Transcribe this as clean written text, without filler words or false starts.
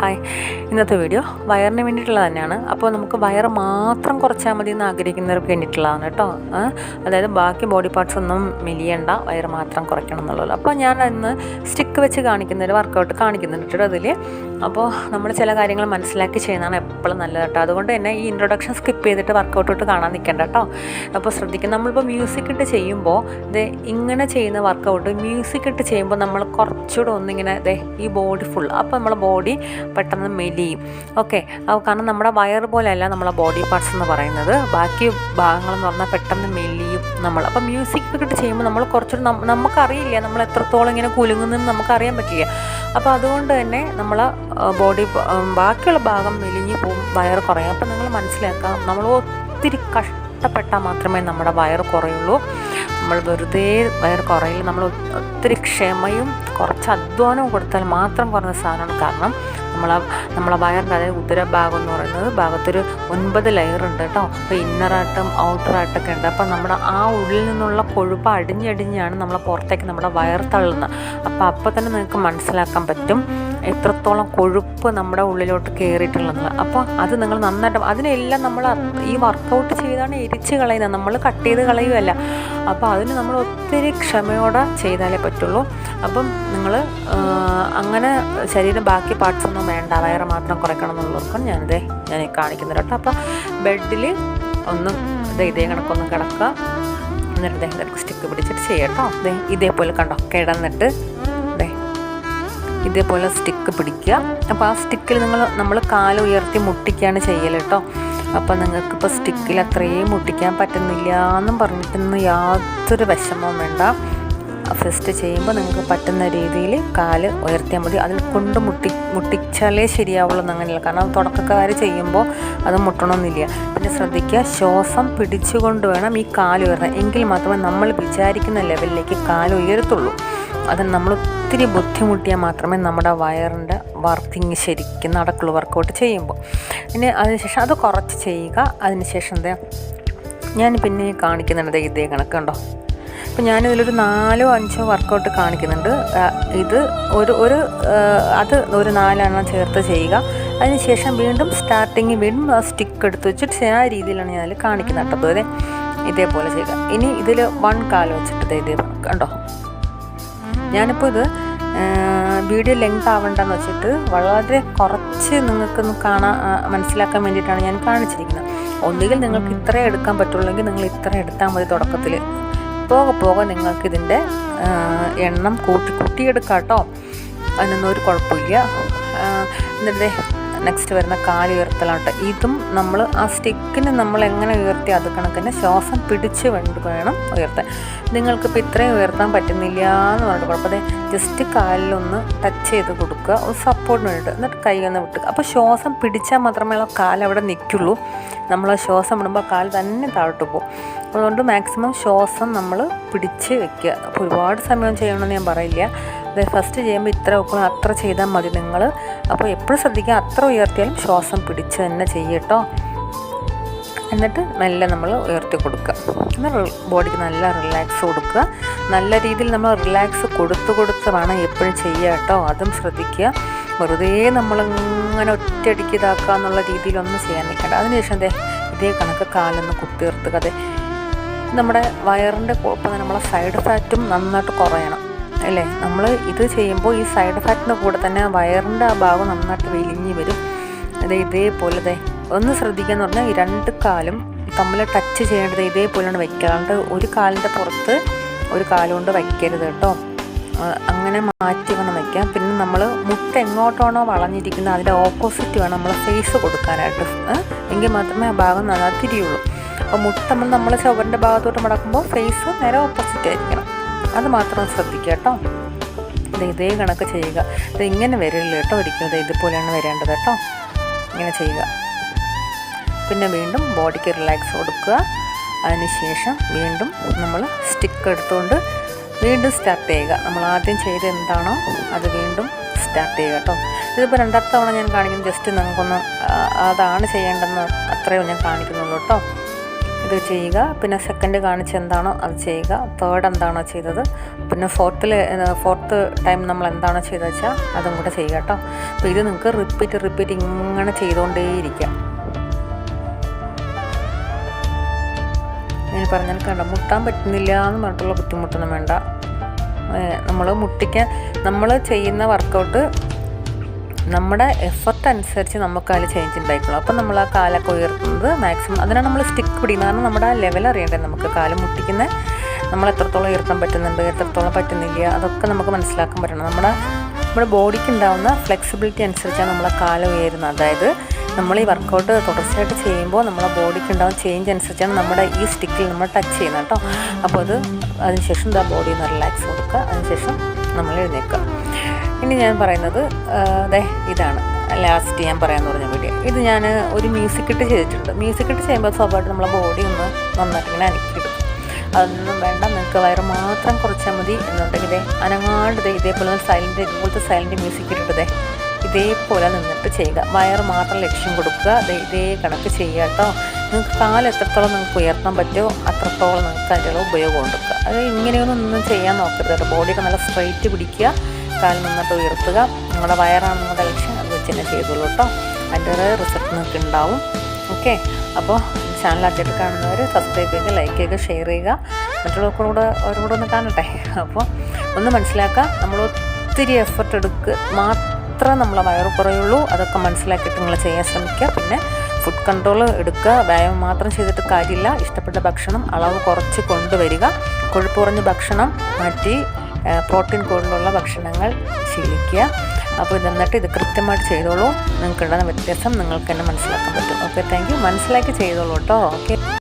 Hi, ഇന്നത്തെ video വയറിന് വേണ്ടിയിട്ടുള്ളത് തന്നെയാണ്. അപ്പോൾ നമുക്ക് വയറ് മാത്രം കുറച്ചാൽ മതി എന്ന് ആഗ്രഹിക്കുന്നവർക്ക് വേണ്ടിയിട്ടുള്ളതാണ് കേട്ടോ. അതായത് ബാക്കി ബോഡി പാർട്സ് ഒന്നും മെലിയണ്ട, വയറ് മാത്രം കുറയ്ക്കണം എന്നുള്ളത്. അപ്പോൾ ഞാൻ ഇന്ന് സ്റ്റിക്ക് വെച്ച് കാണിക്കുന്നൊരു വർക്കൗട്ട് കാണിക്കുന്നുണ്ട് കേട്ടോ അതിൽ. അപ്പോൾ നമ്മൾ ചില കാര്യങ്ങൾ മനസ്സിലാക്കി ചെയ്യുന്നതാണ് എപ്പോഴും നല്ലത് കേട്ടോ. അതുകൊണ്ട് തന്നെ ഈ ഇൻട്രൊഡക്ഷൻ സ്കിപ്പ് ചെയ്തിട്ട് വർക്കൗട്ട് കാണാൻ നിൽക്കേണ്ട കേട്ടോ. അപ്പോൾ ശ്രദ്ധിക്കുക, നമ്മളിപ്പോൾ മ്യൂസിക് ഇട്ട് ചെയ്യുമ്പോൾ ഇങ്ങനെ ചെയ്യുന്ന വർക്കൗട്ട് മ്യൂസിക് ഇട്ട് ചെയ്യുമ്പോൾ നമ്മൾ കുറച്ചുകൂടെ ഒന്നിങ്ങനെ ഈ ബോഡി ഫുൾ, അപ്പോൾ നമ്മളെ ബോഡി പെട്ടെന്ന് മെലിയും. ഓക്കെ, കാരണം നമ്മുടെ വയറ് പോലെയല്ല നമ്മളെ ബോഡി പാർട്സ് എന്ന് പറയുന്നത്. ബാക്കി ഭാഗങ്ങളെന്ന് പറഞ്ഞാൽ പെട്ടെന്ന് മെലിയും നമ്മൾ. അപ്പോൾ മ്യൂസിക് ഇട്ട് ചെയ്യുമ്പോൾ നമ്മൾ കുറച്ചുകൂടി നമുക്കറിയില്ല നമ്മൾ എത്രത്തോളം ഇങ്ങനെ കുലുങ്ങുന്നെന്ന് നമുക്കറിയാൻ പറ്റില്ല. അപ്പോൾ അതുകൊണ്ട് തന്നെ നമ്മൾ ബോഡി ബാക്കിയുള്ള ഭാഗം മെലിഞ്ഞ് പോവും, വയറ് കുറയും. അപ്പോൾ നിങ്ങൾ മനസ്സിലാക്കാം, നമ്മൾ ഒത്തിരി കഷ്ടപ്പെട്ടാൽ മാത്രമേ നമ്മുടെ വയറ് കുറയുള്ളൂ. നമ്മൾ വെറുതെ വയറ് കുറയില്ല. നമ്മൾ ഒത്തിരി ക്ഷമയും കുറച്ച് അധ്വാനവും കൊടുത്താൽ മാത്രം കുറഞ്ഞ സാധനമാണ്. കാരണം നമ്മളെ വയറിൻ്റെ, അതായത് ഉദരഭാഗം എന്ന് പറയുന്നത് ഭാഗത്തൊരു 9 ലെയർ ഉണ്ട് കേട്ടോ. അപ്പോൾ ഇന്നറായിട്ടും ഔട്ടറായിട്ടൊക്കെ ഉണ്ട്. അപ്പോൾ നമ്മുടെ ആ ഉള്ളിൽ നിന്നുള്ള കൊഴുപ്പ് അടിഞ്ഞടിഞ്ഞാണ് നമ്മളെ പുറത്തേക്ക് നമ്മുടെ വയർ തള്ളുന്നത്. അപ്പോൾ തന്നെ നിങ്ങൾക്ക് മനസ്സിലാക്കാൻ പറ്റും എത്രത്തോളം കൊഴുപ്പ് നമ്മുടെ ഉള്ളിലോട്ട് കയറിയിട്ടുള്ളത്. അപ്പോൾ അത് നിങ്ങൾ നന്നായിട്ട്, അതിനെല്ലാം നമ്മൾ ഈ വർക്കൗട്ട് ചെയ്താണ് എരിച്ച് കളയുന്നത്, നമ്മൾ കട്ട് ചെയ്ത് കളയുകയല്ല. അപ്പോൾ അതിന് നമ്മൾ ഒത്തിരി ക്ഷമയോടെ ചെയ്താലേ പറ്റുള്ളൂ. അപ്പം നിങ്ങൾ അങ്ങനെ ശരീരം ബാക്കി പാർട്സ് ഒന്നും വേണ്ട, വയറ് മാത്രം കുറയ്ക്കണം എന്നുള്ളവർക്കും ഞാൻ കാണിക്കുന്നുണ്ട് കേട്ടോ. അപ്പോൾ ബെഡിൽ ഒന്ന് ഇതേ കണക്കൊന്ന് കിടക്കുക. എന്നിട്ട് സ്റ്റിക്ക് പിടിച്ചിട്ട് ചെയ്യട്ടോ. ഇതേപോലെ കണ്ടോ, കിടന്നിട്ട് ഇതേപോലെ സ്റ്റിക്ക് പിടിക്കുക. അപ്പോൾ ആ സ്റ്റിക്കിൽ നമ്മൾ കാല് ഉയർത്തി മുട്ടിക്കുകയാണ് ചെയ്യൽ കേട്ടോ. അപ്പോൾ നിങ്ങൾക്കിപ്പോൾ സ്റ്റിക്കിൽ അത്രയും മുട്ടിക്കാൻ പറ്റുന്നില്ല എന്നും പറഞ്ഞിട്ടൊന്നും യാതൊരു വിഷമവും വേണ്ട. ഫസ്റ്റ് ചെയ്യുമ്പോൾ നിങ്ങൾക്ക് പറ്റുന്ന രീതിയിൽ കാല് ഉയർത്തിയാൽ മതി. അതിൽ കൊണ്ട് മുട്ടിച്ചാലേ ശരിയാവുള്ളൂ എന്നങ്ങനെയല്ല. കാരണം തുടക്കക്കാർ ചെയ്യുമ്പോൾ അത് മുട്ടണമെന്നില്ല. പിന്നെ ശ്രദ്ധിക്കുക, ശ്വാസം പിടിച്ചുകൊണ്ട് വേണം ഈ കാല് ഉയർത്താൻ. എങ്കിൽ മാത്രമേ നമ്മൾ വിചാരിക്കുന്ന ലെവലിലേക്ക് കാല് ഉയരത്തുള്ളൂ. അത് നമ്മൾ ഒത്തിരി ബുദ്ധിമുട്ടിയാൽ മാത്രമേ നമ്മുടെ വയറിൻ്റെ വർക്കിങ് ശരിക്കും നടക്കുള്ളൂ വർക്കൗട്ട് ചെയ്യുമ്പോൾ. പിന്നെ അതിനുശേഷം അത് കുറച്ച് ചെയ്യുക. അതിനുശേഷം ഞാൻ പിന്നെ കാണിക്കുന്നുണ്ട് ഇതേ കണക്ക് കണ്ടോ. അപ്പോൾ ഞാനിതിലൊരു 4 or 5 വർക്കൗട്ട് കാണിക്കുന്നുണ്ട്. ഇത് ഒരു 4 ചേർത്ത് ചെയ്യുക. അതിനുശേഷം വീണ്ടും സ്റ്റാർട്ടിങ് വീണ്ടും ആ സ്റ്റിക്ക് എടുത്ത് വെച്ചിട്ട് ആ രീതിയിലാണ് ഞാൻ അതിൽ കാണിക്കുന്നത് കേട്ടോ. ഇതേപോലെ ചെയ്യുക. ഇനി ഇതിൽ 1 കാല് വെച്ചിട്ട് ഇതേ കണ്ടോ. ഞാനിപ്പോൾ ഇത് വീഡിയോ ലെങ്ത് ആവണ്ടെന്ന് വെച്ചിട്ട് വളരെ കുറച്ച് നിങ്ങൾക്കൊന്ന് മനസ്സിലാക്കാൻ വേണ്ടിയിട്ടാണ് ഞാൻ കാണിച്ചിരിക്കുന്നത്. ഒന്നുകിൽ നിങ്ങൾക്ക് ഇത്ര എടുക്കാൻ പറ്റുള്ളെങ്കിൽ നിങ്ങൾ ഇത്ര എടുത്താൽ മതി തുടക്കത്തിൽ. പോകെ നിങ്ങൾക്ക് ഇതിൻ്റെ എണ്ണം കൂട്ടിയെടുക്കാം കേട്ടോ. അതിനൊന്നും ഒരു കുഴപ്പമില്ല. എന്നിട്ട് നെക്സ്റ്റ് വരുന്ന കാല് ഉയർത്തലാണ് കേട്ടോ. ഇതും നമ്മൾ ആ സ്റ്റിക്കിന് നമ്മൾ എങ്ങനെ ഉയർത്തി അത് കണക്കിന് ശ്വാസം പിടിച്ച് വേണം ഉയർത്താൻ. നിങ്ങൾക്കിപ്പോൾ ഇത്രയും ഉയർത്താൻ പറ്റുന്നില്ല എന്ന് പറഞ്ഞിട്ട് കുഴപ്പമില്ല. ജസ്റ്റ് കാലിലൊന്ന് ടച്ച് ചെയ്ത് കൊടുക്കുക, ഒരു സപ്പോർട്ടിന് വേണ്ടിയിട്ട്. എന്നിട്ട് കൈ ഒന്ന് വിട്ടുക. അപ്പോൾ ശ്വാസം പിടിച്ചാൽ മാത്രമേ ആ കാലവിടെ നിൽക്കുള്ളൂ. നമ്മൾ ശ്വാസം വിടുമ്പോൾ കാൽ തന്നെ താഴോട്ട് പോകും. അതുകൊണ്ട് മാക്സിമം ശ്വാസം നമ്മൾ പിടിച്ച് വെക്കുക. അപ്പോൾ ഒരുപാട് സമയം ചെയ്യണമെന്ന് ഞാൻ പറയില്ല. ഫസ്റ്റ് ചെയ്യുമ്പോൾ ഇത്ര വെക്കണം, അത്ര ചെയ്താൽ മതി നിങ്ങൾ. അപ്പോൾ എപ്പോഴും ശ്രദ്ധിക്കുക, അത്ര ഉയർത്തിയാലും ശ്വാസം പിടിച്ച് തന്നെ ചെയ്യട്ടോ. എന്നിട്ട് മെല്ലെ നമ്മൾ ഉയർത്തി കൊടുക്കുക. എന്നാൽ ബോഡിക്ക് നല്ല റിലാക്സ് കൊടുക്കുക. നല്ല രീതിയിൽ നമ്മൾ റിലാക്സ് കൊടുത്ത് വേണം എപ്പോഴും ചെയ്യുക കേട്ടോ. അതും ശ്രദ്ധിക്കുക. വെറുതെ നമ്മളിങ്ങനെ ഒറ്റയടിക്ക് ഇതാക്കുക എന്നുള്ള രീതിയിലൊന്നും ചെയ്യാൻ നിൽക്കേണ്ട. അതിനുശേഷം ഇതേ കണക്ക് കാലൊന്ന് കുത്തിർത്തുക. നമ്മുടെ വയറിൻ്റെ കുഴപ്പം, നമ്മളെ സൈഡ് ഫാറ്റും നന്നായിട്ട് കുറയണം അല്ലേ. നമ്മൾ ഇത് ചെയ്യുമ്പോൾ ഈ സൈഡ് ഫാറ്റിൻ്റെ കൂടെ തന്നെ വയറിൻ്റെ ആ ഭാഗം നന്നായിട്ട് വലിഞ്ഞ് വരും. ഇതേപോലെ ഒന്ന് ശ്രദ്ധിക്കുക എന്ന് പറഞ്ഞാൽ ഈ 2 കാലും തമ്മിൽ ടച്ച് ചെയ്യേണ്ടത് ഇതേപോലെയാണ് വയ്ക്കുക. അതുകൊണ്ട് ഒരു കാലിൻ്റെ പുറത്ത് ഒരു കാലുകൊണ്ട് വയ്ക്കരുത് കേട്ടോ. അങ്ങനെ മാറ്റി വേണം വയ്ക്കാം. പിന്നെ നമ്മൾ മുട്ട എങ്ങോട്ടാണോ വളഞ്ഞിരിക്കുന്നത് അതിൻ്റെ ഓപ്പോസിറ്റ് വേണം നമ്മൾ ഫേസ് കൊടുക്കാനായിട്ട്. എങ്കിൽ മാത്രമേ ആ ഭാഗം നന്നായി തിരിയുള്ളൂ. അപ്പോൾ മുട്ട നമ്മൾ ചുവരിൻ്റെ ഭാഗത്തോട്ട് മടക്കുമ്പോൾ ഫേസ് നേരെ ഓപ്പോസിറ്റ് ആയിരിക്കണം. അത് മാത്രം ശ്രദ്ധിക്കുക കേട്ടോ. ഇതേ കണക്ക് ചെയ്യുക. ഇങ്ങനെ വരില്ല കേട്ടോ ഒരിക്കലും. ഇതുപോലെയാണ് വരേണ്ടത് കേട്ടോ. ഇങ്ങനെ ചെയ്യുക. പിന്നെ വീണ്ടും ബോഡിക്ക് റിലാക്സ് കൊടുക്കുക. അതിനുശേഷം വീണ്ടും നമ്മൾ സ്റ്റിക്ക് എടുത്തുകൊണ്ട് വീണ്ടും സ്റ്റാർട്ട് ചെയ്യുക. നമ്മൾ ആദ്യം ചെയ്ത് എന്താണോ അത് വീണ്ടും സ്റ്റാർട്ട് ചെയ്യുക കേട്ടോ. ഇതിപ്പോൾ 2ാമത്തെ തവണ ഞാൻ കാണിക്കുന്നത് ജസ്റ്റ് നിങ്ങൾക്കൊന്ന് അതാണ് ചെയ്യേണ്ടതെന്ന് അത്രയും ഞാൻ കാണിക്കുന്നുള്ളൂ കേട്ടോ. ഇത് ചെയ്യുക. പിന്നെ സെക്കൻഡ് കാണിച്ച് എന്താണോ അത് ചെയ്യുക. തേർഡ് എന്താണോ ചെയ്തത്, പിന്നെ ഫോർത്ത് ടൈം നമ്മൾ എന്താണോ ചെയ്തത് വെച്ചാൽ അതും കൂടെ ചെയ്യുക കേട്ടോ. അപ്പോൾ ഇത് നിങ്ങൾക്ക് റിപ്പീറ്റ് ഇങ്ങനെ ചെയ്തുകൊണ്ടേയിരിക്കാം. ഞാൻ പറഞ്ഞാൽ കണ്ട മുട്ടാൻ പറ്റുന്നില്ല എന്ന് പറഞ്ഞിട്ടുള്ള ബുദ്ധിമുട്ടൊന്നും വേണ്ട. നമ്മൾ ചെയ്യുന്ന വർക്കൗട്ട് നമ്മുടെ എഫർട്ട് അനുസരിച്ച് നമുക്ക് അതിൽ ചേഞ്ച് ഉണ്ടായിക്കോളും. അപ്പം നമ്മൾ ആ കാലൊക്കെ ഉയർത്തുന്നത് മാക്സിമം അതിനാണ് നമ്മൾ സ്റ്റിക്ക് പിടിക്കുന്നത്. കാരണം നമ്മുടെ ആ ലെവൽ അറിയണ്ടേ നമുക്ക്. കാല് മുട്ടിക്കുന്ന നമ്മൾ എത്രത്തോളം ഉയർത്താൻ പറ്റുന്നുണ്ട്, എത്രത്തോളം പറ്റുന്നില്ല, അതൊക്കെ നമുക്ക് മനസ്സിലാക്കാൻ പറ്റണം. നമ്മുടെ ബോഡിക്ക് ഉണ്ടാകുന്ന ഫ്ലെക്സിബിലിറ്റി അനുസരിച്ചാണ് നമ്മളെ കാല് ഉയരുന്നത്. അതായത് നമ്മൾ ഈ വർക്കൗട്ട് തുടർച്ചയായിട്ട് ചെയ്യുമ്പോൾ നമ്മളെ ബോഡിക്ക് ഉണ്ടാകുന്ന ചേഞ്ച് അനുസരിച്ചാണ് നമ്മുടെ ഈ സ്റ്റിക്കിൽ നമ്മൾ ടച്ച് ചെയ്യുന്നത് കേട്ടോ. അപ്പോൾ അതിനുശേഷം ബോഡി ഒന്ന് റിലാക്സ് കൊടുക്കുക. അതിനുശേഷം നമ്മൾ എഴുന്നേൽക്കുക. ഇനി ഞാൻ പറയുന്നത് ഇതാണ് ലാസ്റ്റ് ഞാൻ പറയാമെന്ന് പറഞ്ഞ വീഡിയോ. ഇത് ഞാൻ ഒരു മ്യൂസിക് ഇട്ട് ചെയ്തിട്ടുണ്ട്. മ്യൂസിക് ഇട്ട് ചെയ്യുമ്പോൾ സ്വാഭാവികമായിട്ട് നമ്മളെ ബോഡി ഒന്ന് നന്നായിട്ട് ഇങ്ങനെ അനക്കിയിടും. അതൊന്നും വേണ്ട, നിങ്ങൾക്ക് വയറ് മാത്രം കുറച്ചാൽ മതി. എന്നുണ്ടെങ്കിൽ അനങ്ങാണ്ട് ഇതേപോലെ ഇതുപോലത്തെ സൈലൻ്റ് മ്യൂസിക് ഇട്ടിട്ടേ ഇതേപോലെ നിന്നിട്ട് ചെയ്യുക. വയറ് മാത്രം ലക്ഷ്യം കൊടുക്കുക. ഇതേ കണക്ക് ചെയ്യുക കേട്ടോ. നിങ്ങൾക്ക് കാല് എത്രത്തോളം നിങ്ങൾക്ക് ഉയർത്താൻ പറ്റുമോ അത്രത്തോളം നിങ്ങൾക്ക് അതിൻ്റെ ഉപയോഗം കൊടുക്കുക. അത് ഇങ്ങനെയൊന്നും ചെയ്യാൻ നോക്കരുത് കേട്ടോ. ബോഡിയൊക്കെ നല്ല സ്ട്രെയിറ്റ് പിടിക്കുക, കാല് നിന്നിട്ട് ഉയർത്തുക. നിങ്ങളുടെ വയറാണ് നിങ്ങളുടെ ലക്ഷ്യം, അത് വെച്ച് തന്നെ ചെയ്തോളൂ കേട്ടോ. അതിൻ്റെ റിസൾട്ട് നിങ്ങൾക്ക് ഉണ്ടാവും. ഓക്കെ, അപ്പോൾ ചാനൽ ആദ്യമായിട്ട് കാണുന്നവർ സബ്സ്ക്രൈബ് ചെയ്യുക, ലൈക്ക് ചെയ്യുക, ഷെയർ ചെയ്യുക. മറ്റുള്ളവർക്കൂടെ അവരും കൂടെ ഒന്ന് കാണട്ടെ. അപ്പോൾ ഒന്ന് മനസ്സിലാക്കുക, നമ്മൾ ഒത്തിരി എഫർട്ട് എടുക്കുക മാത്രം നമ്മളെ വയറ് കുറയുള്ളൂ. അതൊക്കെ മനസ്സിലാക്കിയിട്ട് നിങ്ങൾ ചെയ്യാൻ ശ്രമിക്കുക. പിന്നെ ഫുഡ് കൺട്രോൾ എടുക്കുക. വ്യായാമം മാത്രം ചെയ്തിട്ട് കാര്യമില്ല. ഇഷ്ടപ്പെട്ട ഭക്ഷണം അളവ് കുറച്ച് കൊണ്ടുവരിക. കൊഴുപ്പ് കുറഞ്ഞ ഭക്ഷണം മാറ്റി പ്രോട്ടീൻ കൂടുതലുള്ള ഭക്ഷണങ്ങൾ ശീലിക്കുക. അപ്പോൾ എന്നിട്ട് ഇത് കൃത്യമായിട്ട് ചെയ്തോളൂ. നിങ്ങൾക്കുണ്ടാകുന്ന വ്യത്യാസം നിങ്ങൾക്ക് തന്നെ മനസ്സിലാക്കാൻ പറ്റും. Okay, thank you. മനസ്സിലാക്കി ചെയ്തോളൂ കേട്ടോ. ഓക്കെ.